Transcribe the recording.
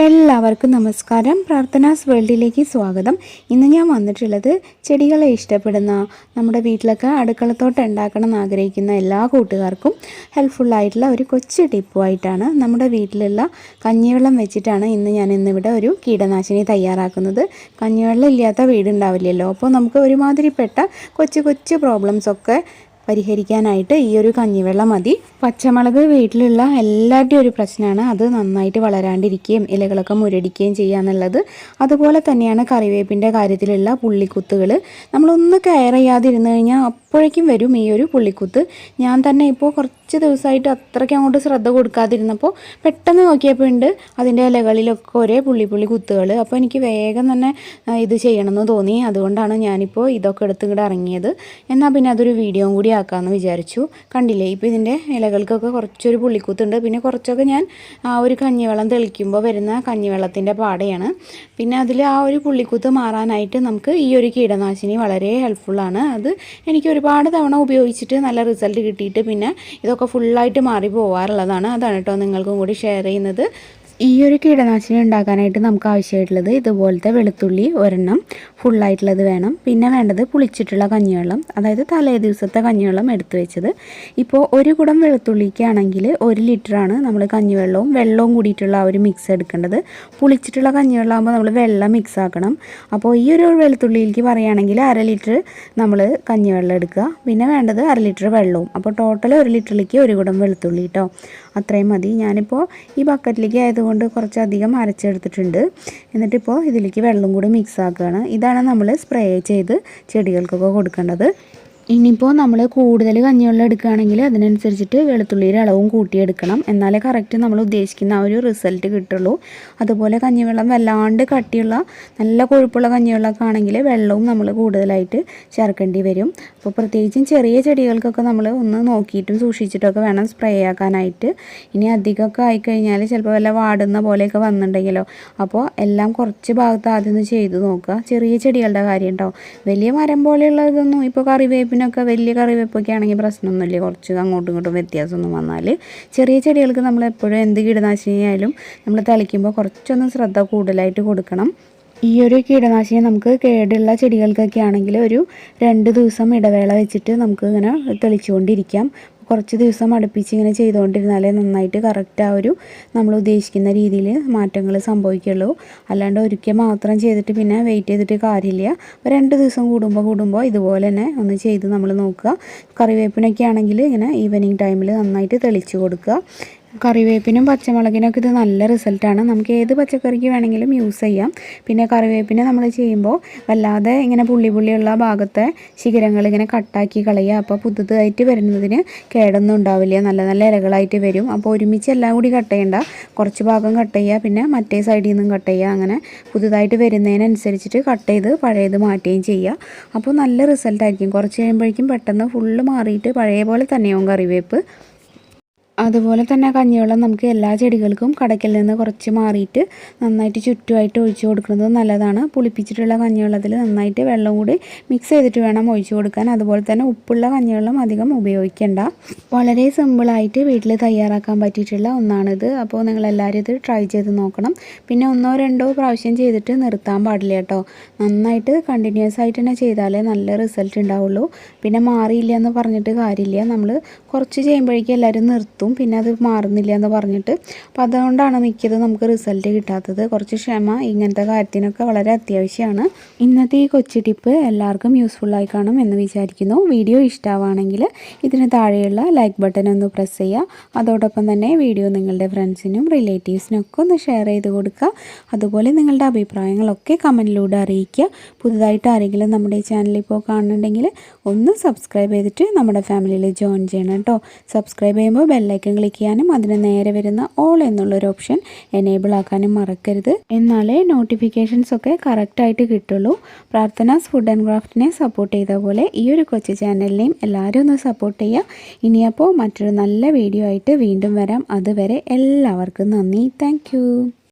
എല്ലാവർക്കും നമസ്കാരം. പ്രാർത്ഥനാസ് വേൾഡിലേക്ക് സ്വാഗതം. ഇന്ന് ഞാൻ വന്നിട്ടുള്ളത് ചെടികളെ ഇഷ്ടപ്പെടുന്ന, നമ്മുടെ വീട്ടിലൊക്കെ അടുക്കളത്തോട്ടം ഉണ്ടാക്കണം എന്ന് ആഗ്രഹിക്കുന്ന എല്ലാ കൂട്ടുകാർക്കും ഹെൽപ്ഫുള്ളായിട്ടുള്ള ഒരു കൊച്ചു ടിപ്പുമായിട്ടാണ്. നമ്മുടെ വീട്ടിലുള്ള കഞ്ഞിവെള്ളം വെച്ചിട്ടാണ് ഞാൻ ഇന്നിവിടെ ഒരു കീടനാശിനി തയ്യാറാക്കുന്നത്. കഞ്ഞിവെള്ളം ഇല്ലാത്ത വീടുണ്ടാവില്ലല്ലോ. അപ്പോൾ നമുക്ക് ഒരുമാതിരിപ്പെട്ട കൊച്ചു കൊച്ചു പ്രോബ്ലംസൊക്കെ പരിഹരിക്കാനായിട്ട് ഈ ഒരു കഞ്ഞിവെള്ളം മതി. പച്ചമുളക് വീട്ടിലുള്ള എല്ലാവരുടെയും ഒരു പ്രശ്നമാണ്. അത് നന്നായിട്ട് വളരാണ്ടിരിക്കുകയും ഇലകളൊക്കെ മുരടിക്കുകയും ചെയ്യുക എന്നുള്ളത്. അതുപോലെ തന്നെയാണ് കറിവേപ്പിൻ്റെ കാര്യത്തിലുള്ള പുള്ളിക്കുത്തുകൾ. നമ്മളൊന്ന് കെയർ ചെയ്യാതിരുന്നു കഴിഞ്ഞാൽ അപ്പോഴേക്കും വരും ഈ ഒരു പുള്ളിക്കുത്ത്. ഞാൻ തന്നെ ഇപ്പോൾ കുറച്ച് ദിവസമായിട്ട് അത്രയ്ക്ക് അങ്ങോട്ട് ശ്രദ്ധ കൊടുക്കാതിരുന്നപ്പോൾ പെട്ടെന്ന് നോക്കിയപ്പോൾ ഉണ്ട് അതിൻ്റെ ഇലകളിലൊക്കെ ഒരേ പുള്ളി കുത്തുകൾ. അപ്പോൾ എനിക്ക് വേഗം തന്നെ ഇത് ചെയ്യണമെന്ന് തോന്നി. അതുകൊണ്ടാണ് ഞാനിപ്പോൾ ഇതൊക്കെ എടുത്ത് ഇങ്ങോട്ട് ഇറങ്ങിയത്. എന്നാൽ പിന്നെ അതൊരു വീഡിയോയും കൂടി ആക്കാമെന്ന് വിചാരിച്ചു. കണ്ടില്ലേ, ഇപ്പോൾ ഇതിൻ്റെ ഇലകൾക്കൊക്കെ കുറച്ചൊരു പുള്ളിക്കുത്തുണ്ട്. പിന്നെ കുറച്ചൊക്കെ ഞാൻ ആ ഒരു കഞ്ഞിവെള്ളം തെളിക്കുമ്പോൾ വരുന്ന കഞ്ഞിവെള്ളത്തിൻ്റെ പാടയാണ്. പിന്നെ അതിൽ ആ ഒരു പുള്ളിക്കുത്ത് മാറാനായിട്ട് നമുക്ക് ഈ ഒരു കീടനാശിനി വളരെ ഹെൽപ്ഫുള്ളാണ്. അത് എനിക്ക് ഒരുപാട് തവണ ഉപയോഗിച്ചിട്ട് നല്ല റിസൾട്ട് കിട്ടിയിട്ട് പിന്നെ ഇതൊക്കെ ഫുള്ളായിട്ട് മാറി പോകാറുള്ളതാണ്. അതാണ് കേട്ടോ നിങ്ങൾക്കും കൂടി ഷെയർ ചെയ്യുന്നത്. ഈ ഒരു കീടനാശിനി ഉണ്ടാക്കാനായിട്ട് നമുക്ക് ആവശ്യമായിട്ടുള്ളത് ഇതുപോലത്തെ വെളുത്തുള്ളി ഒരെണ്ണം ഫുള്ളായിട്ടുള്ളത് വേണം. പിന്നെ വേണ്ടത് പുളിച്ചിട്ടുള്ള കഞ്ഞിവെള്ളം, അതായത് തലേ ദിവസത്തെ കഞ്ഞിവെള്ളം എടുത്തു വെച്ചത്. ഇപ്പോൾ ഒരു കുടം വെളുത്തുള്ളിക്കാണെങ്കിൽ 1 ലിറ്ററാണ് നമ്മൾ കഞ്ഞിവെള്ളവും വെള്ളവും കൂടിയിട്ടുള്ള ആ ഒരു മിക്സ് എടുക്കേണ്ടത്. പുളിച്ചിട്ടുള്ള കഞ്ഞിവെള്ളം ആകുമ്പോൾ നമ്മൾ വെള്ളം മിക്സ് ആക്കണം. അപ്പോൾ ഈ ഒരു വെളുത്തുള്ളിയിലേക്ക് പറയുകയാണെങ്കിൽ 1/2 ലിറ്റർ നമ്മൾ കഞ്ഞിവെള്ളം എടുക്കുക. പിന്നെ വേണ്ടത് 1/2 ലിറ്റർ വെള്ളവും. അപ്പോൾ ടോട്ടൽ 1 ലിറ്ററിലേക്ക് 1 കുടം വെളുത്തുള്ളി കേട്ടോ. അത്രയും മതി. ഞാനിപ്പോൾ ഈ ബക്കറ്റിലേക്ക് ആയതുകൊണ്ട് കുറച്ചധികം അരച്ചെടുത്തിട്ടുണ്ട്. എന്നിട്ടിപ്പോൾ ഇതിലേക്ക് വെള്ളം കൂടി മിക്സ് ആക്കുകയാണ്. ഇതാണ് നമ്മൾ സ്പ്രേ ചെയ്ത് ചെടികൾക്കൊക്കെ കൊടുക്കേണ്ടത്. ഇനിയിപ്പോൾ നമ്മൾ കൂടുതൽ കഞ്ഞിവെള്ളം എടുക്കുകയാണെങ്കിൽ അതിനനുസരിച്ചിട്ട് വെളുത്തുള്ളിയുടെ അളവും കൂട്ടിയെടുക്കണം. എന്നാലേ കറക്റ്റ് നമ്മൾ ഉദ്ദേശിക്കുന്ന ആ ഒരു റിസൾട്ട് കിട്ടുള്ളൂ. അതുപോലെ കഞ്ഞിവെള്ളം വല്ലാണ്ട് കട്ടിയുള്ള നല്ല കൊഴുപ്പുള്ള കഞ്ഞിവെള്ളമൊക്കെ ആണെങ്കിൽ വെള്ളവും നമ്മൾ കൂടുതലായിട്ട് ചേർക്കേണ്ടി വരും. അപ്പോൾ പ്രത്യേകിച്ചും ചെറിയ ചെടികൾക്കൊക്കെ നമ്മൾ ഒന്ന് നോക്കിയിട്ടും സൂക്ഷിച്ചിട്ടൊക്കെ വേണം സ്പ്രേ ആക്കാനായിട്ട്. ഇനി അധികമൊക്കെ ആയിക്കഴിഞ്ഞാൽ ചിലപ്പോൾ വല്ല വാടുന്ന പോലെയൊക്കെ വന്നിട്ടുണ്ടെങ്കിലോ. അപ്പോൾ എല്ലാം കുറച്ച് ഭാഗത്ത് ആദ്യം ഒന്ന് ചെയ്ത് നോക്കുക. ചെറിയ ചെടികളുടെ കാര്യം ഉണ്ടാവും. വലിയ മരം പോലെയുള്ളതൊന്നും ഇപ്പോൾ കറിവേപ്പിനൊക്കെ വലിയ കറിവേപ്പൊക്കെ ആണെങ്കിൽ പ്രശ്നമൊന്നുമില്ല. കുറച്ച് അങ്ങോട്ടും ഇങ്ങോട്ടും വ്യത്യാസമൊന്നും വന്നാൽ ചെറിയ ചെടികൾക്ക് നമ്മൾ എപ്പോഴും എന്ത് കീടനാശിനി ആയാലും നമ്മൾ തളിക്കുമ്പോൾ കുറച്ചൊന്ന് ശ്രദ്ധ കൂടുതലായിട്ട് കൊടുക്കണം. ഈ ഒരു കീടനാശിനി നമുക്ക് കേടുള്ള ചെടികൾക്കൊക്കെ ആണെങ്കിൽ ഒരു 2 ദിവസം ഇടവേള വെച്ചിട്ട് നമുക്ക് ഇങ്ങനെ തെളിച്ചുകൊണ്ടിരിക്കാം. കുറച്ച് ദിവസം അടുപ്പിച്ച് ഇങ്ങനെ ചെയ്തുകൊണ്ടിരുന്നാലേ നന്നായിട്ട് കറക്റ്റ് ആ ഒരു നമ്മൾ ഉദ്ദേശിക്കുന്ന രീതിയിൽ മാറ്റങ്ങൾ സംഭവിക്കുള്ളൂ. അല്ലാണ്ട് ഒരിക്കൽ മാത്രം ചെയ്തിട്ട് പിന്നെ വെയിറ്റ് ചെയ്തിട്ട് കാര്യമില്ല. 2 ദിവസം കൂടുമ്പോൾ ഇതുപോലെ തന്നെ ഒന്ന് ചെയ്ത് നമ്മൾ നോക്കുക. കറിവേപ്പിനൊക്കെ ആണെങ്കിൽ ഇങ്ങനെ ഈവനിങ് ടൈമിൽ നന്നായിട്ട് തെളിച്ച് കൊടുക്കുക. കറിവേപ്പിനും പച്ചമുളകിനൊക്കെ ഇത് നല്ല റിസൾട്ടാണ്. നമുക്ക് ഏത് പച്ചക്കറിക്ക് വേണമെങ്കിലും യൂസ് ചെയ്യാം. പിന്നെ കറിവേപ്പിനെ നമ്മൾ ചെയ്യുമ്പോൾ വല്ലാതെ ഇങ്ങനെ പുള്ളിയുള്ള ഭാഗത്തെ ശിഖരങ്ങൾ ഇങ്ങനെ കട്ടാക്കി കളയുക. അപ്പോൾ പുതുതായിട്ട് വരുന്നതിന് കേടൊന്നും ഉണ്ടാവില്ല. നല്ല നല്ല ഇലകളായിട്ട് വരും. അപ്പോൾ ഒരുമിച്ച് എല്ലാം കൂടി കട്ട് ചെയ്യേണ്ട. കുറച്ച് ഭാഗം കട്ട് ചെയ്യുക, പിന്നെ മറ്റേ സൈഡിൽ നിന്നും കട്ട് ചെയ്യുക. അങ്ങനെ പുതുതായിട്ട് വരുന്നതിനനുസരിച്ചിട്ട് കട്ട് ചെയ്ത് പഴയത് മാറ്റുകയും ചെയ്യുക. അപ്പോൾ നല്ല റിസൾട്ടായിരിക്കും. കുറച്ച് കഴിയുമ്പോഴേക്കും പെട്ടെന്ന് ഫുള്ള് മാറിയിട്ട് പഴയ പോലെ തന്നെയാവും കറിവേപ്പ്. അതുപോലെ തന്നെ കഞ്ഞിവെള്ളം നമുക്ക് എല്ലാ ചെടികൾക്കും കടയ്ക്കൽ നിന്ന് കുറച്ച് മാറിയിട്ട് നന്നായിട്ട് ചുറ്റുമായിട്ട് ഒഴിച്ചു കൊടുക്കുന്നത് നല്ലതാണ്. പുളിപ്പിച്ചിട്ടുള്ള കഞ്ഞിവെള്ളത്തിൽ നന്നായിട്ട് വെള്ളം കൂടി മിക്സ് ചെയ്തിട്ട് വേണം ഒഴിച്ചു കൊടുക്കാൻ. അതുപോലെ തന്നെ ഉപ്പുള്ള കഞ്ഞിവെള്ളം അധികം ഉപയോഗിക്കേണ്ട. വളരെ സിമ്പിളായിട്ട് വീട്ടിൽ തയ്യാറാക്കാൻ പറ്റിയിട്ടുള്ള ഒന്നാണിത്. അപ്പോൾ നിങ്ങളെല്ലാവരും ഇത് ട്രൈ ചെയ്ത് നോക്കണം. പിന്നെ 1-2 പ്രാവശ്യം ചെയ്തിട്ട് നിർത്താൻ പാടില്ല കേട്ടോ. നന്നായിട്ട് കണ്ടിന്യൂസ് ആയിട്ട് തന്നെ ചെയ്താലേ നല്ല റിസൾട്ട് ഉണ്ടാവുള്ളൂ. പിന്നെ മാറിയില്ല എന്ന് പറഞ്ഞിട്ട് കാര്യമില്ല. നമ്മൾ കുറച്ച് ചെയ്യുമ്പോഴേക്കും എല്ലാവരും നിർത്തും. പിന്നെ അത് മാറുന്നില്ല എന്ന് പറഞ്ഞിട്ട്. അപ്പോൾ അതുകൊണ്ടാണ് മിക്കതും നമുക്ക് റിസൾട്ട് കിട്ടാത്തത്. കുറച്ച് ക്ഷമ ഇങ്ങനത്തെ കാര്യത്തിനൊക്കെ വളരെ അത്യാവശ്യമാണ്. ഇന്നത്തെ ഈ കൊച്ചു ടിപ്പ് എല്ലാവർക്കും യൂസ്ഫുള്ളായി കാണും എന്ന് വിചാരിക്കുന്നു. വീഡിയോ ഇഷ്ടമാണെങ്കിൽ ഇതിന് താഴെയുള്ള ലൈക്ക് ബട്ടൺ ഒന്ന് പ്രസ് ചെയ്യുക. അതോടൊപ്പം തന്നെ വീഡിയോ നിങ്ങളുടെ ഫ്രണ്ട്സിനും റിലേറ്റീവ്സിനും ഒക്കെ ഒന്ന് ഷെയർ ചെയ്ത് കൊടുക്കുക. അതുപോലെ നിങ്ങളുടെ അഭിപ്രായങ്ങളൊക്കെ കമൻറ്റിലൂടെ അറിയിക്കുക. പുതുതായിട്ട് ആരെങ്കിലും നമ്മുടെ ഈ ചാനൽ ഇപ്പോൾ കാണുന്നുണ്ടെങ്കിൽ ഒന്ന് സബ്സ്ക്രൈബ് ചെയ്തിട്ട് നമ്മുടെ ഫാമിലിയിൽ ജോയിൻ ചെയ്യണം കേട്ടോ. സബ്സ്ക്രൈബ് ചെയ്യുമ്പോൾ ബെല്ലൈക്കൺ ക്ലിക്ക് ചെയ്യാനും അതിന് നേരെ വരുന്ന ഓൾ എന്നുള്ളൊരു ഓപ്ഷൻ എനേബിൾ ആക്കാനും മറക്കരുത്. എന്നാലേ നോട്ടിഫിക്കേഷൻസ് ഒക്കെ കറക്റ്റായിട്ട് കിട്ടുള്ളൂ. പ്രാർത്ഥനാസ് ഫുഡ് ആൻഡ് ക്രാഫ്റ്റിനെ സപ്പോർട്ട് ചെയ്ത പോലെ ഈ ഒരു കൊച്ചു ചാനലിനെയും എല്ലാവരും ഒന്ന് സപ്പോർട്ട് ചെയ്യുക. ഇനിയപ്പോൾ മറ്റൊരു നല്ല വീഡിയോ ആയിട്ട് വീണ്ടും വരാം. അതുവരെ എല്ലാവർക്കും നന്ദി. താങ്ക്